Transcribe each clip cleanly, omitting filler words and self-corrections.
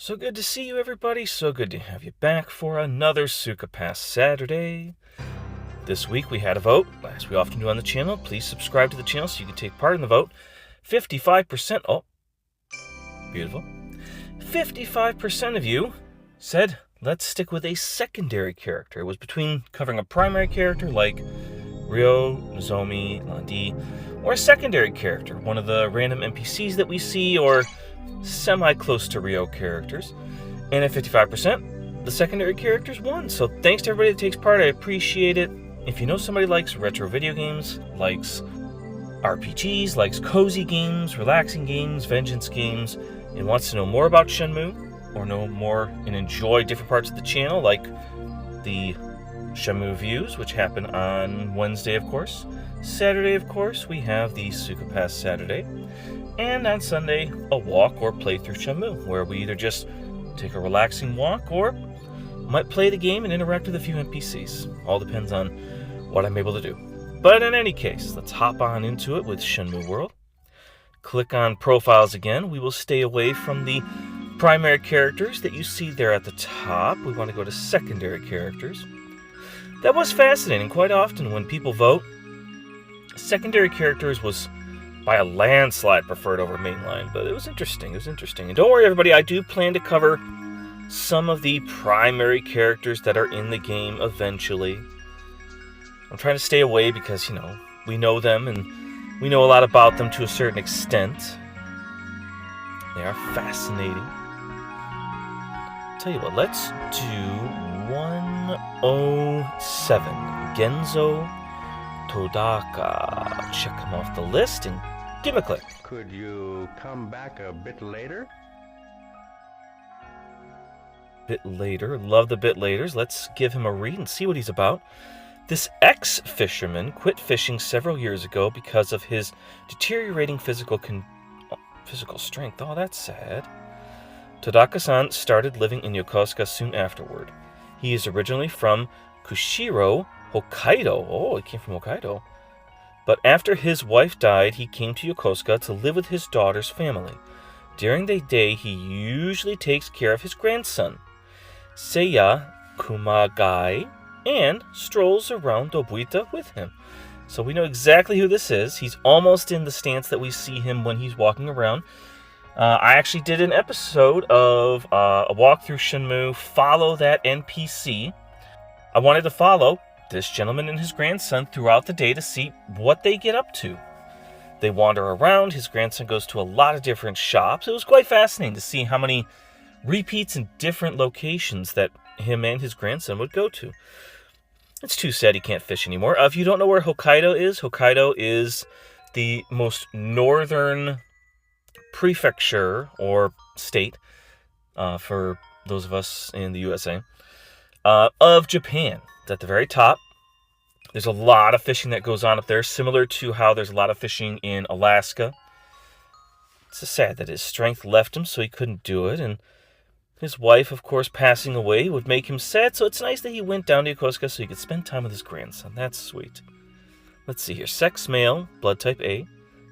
So good to see you, everybody. So good to have you back for another SukaPass Saturday. This week we had a vote, as we often do on the channel. Please subscribe to the channel so you can take part in the vote. 55%, oh, beautiful. 55% of you said, let's stick with a secondary character. It was between covering a primary character like Ryo, Nozomi, Landi, or a secondary character, one of the random NPCs that we see, or semi-close to Ryo characters. And at 55%, the secondary characters won. So thanks to everybody that takes part. I appreciate it. If you know somebody likes retro video games, likes RPGs, likes cozy games, relaxing games, vengeance games, and wants to know more about Shenmue, or know more and enjoy different parts of the channel, like the Shenmue reviews, which happen on Wednesday, of course. Saturday, of course, we have the SukaPass Saturday. And on Sunday, a walk or playthrough Shenmue, where we either just take a relaxing walk or might play the game and interact with a few NPCs. All depends on what I'm able to do. But in any case, let's hop on into it with Shenmue World. Click on Profiles again. We will stay away from the primary characters that you see there at the top. We want to go to secondary characters. That was fascinating. Quite often when people vote, secondary characters was by a landslide preferred over mainline, but it was interesting. And don't worry, everybody, I do plan to cover some of the primary characters that are in the game eventually. I'm trying to stay away because, we know them and we know a lot about them to a certain extent. They are fascinating. Tell you what, let's do 107. Genzo, Todaka. Check him off the list and give him a click. Could you come back a bit later? Bit later. Love the bit laters. Let's give him a read and see what he's about. This ex-fisherman quit fishing several years ago because of his deteriorating physical strength. Oh, that's sad. Todaka-san started living in Yokosuka soon afterward. He is originally from Kushiro, Hokkaido. Oh, he came from Hokkaido. But after his wife died, he came to Yokosuka to live with his daughter's family. During the day, he usually takes care of his grandson, Seiya Kumagai, and strolls around Dobuita with him. So we know exactly who this is. He's almost in the stance that we see him when he's walking around. I actually did an episode of a walk through Shenmue, follow that NPC. I wanted to follow this gentleman and his grandson throughout the day to see what they get up to. They wander around. His grandson goes to a lot of different shops. It was quite fascinating to see how many repeats in different locations that him and his grandson would go to. It's too sad he can't fish anymore. If you don't know where Hokkaido is the most northern prefecture or state, for those of us in the USA, of Japan. It's at the very top. There's a lot of fishing that goes on up there, similar to how there's a lot of fishing in Alaska. It's sad that his strength left him, so he couldn't do it, and his wife, of course, passing away would make him sad, so it's nice that he went down to Yokosuka so he could spend time with his grandson. That's sweet. Let's see here. Sex, male, blood type A,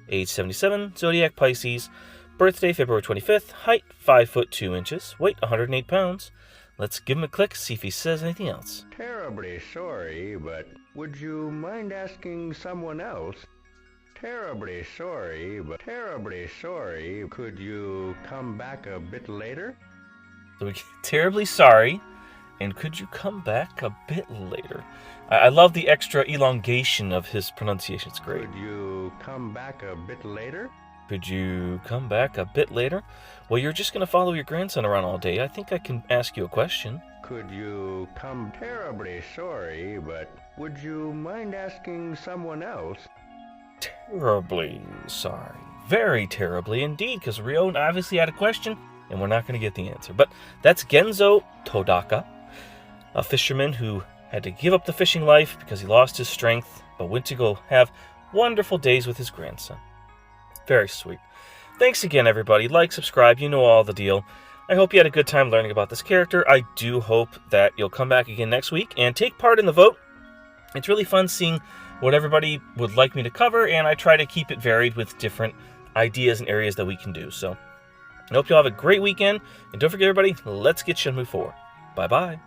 age 77, zodiac Pisces, birthday February 25th, height 5 foot 2 inches, weight 108 pounds. Let's give him a click, see if he says anything else. Terribly sorry, but would you mind asking someone else? Terribly sorry, could you come back a bit later? So we get terribly sorry, and could you come back a bit later? I love the extra elongation of his pronunciation. It's great. Could you come back a bit later? Could you come back a bit later? Well, you're just going to follow your grandson around all day. I think I can ask you a question. Could you come? Terribly sorry, but would you mind asking someone else? Terribly sorry. Very terribly indeed, because Ryo obviously had a question, and we're not going to get the answer. But that's Genzo Todaka, a fisherman who had to give up the fishing life because he lost his strength, but went to go have wonderful days with his grandson. Very sweet. Thanks again, everybody. Like, subscribe, you know all the deal. I hope you had a good time learning about this character. I do hope that you'll come back again next week and take part in the vote. It's really fun seeing what everybody would like me to cover, and I try to keep it varied with different ideas and areas that we can do. So I hope you all have a great weekend. And don't forget, everybody, let's get Shenmue 4. Bye-bye.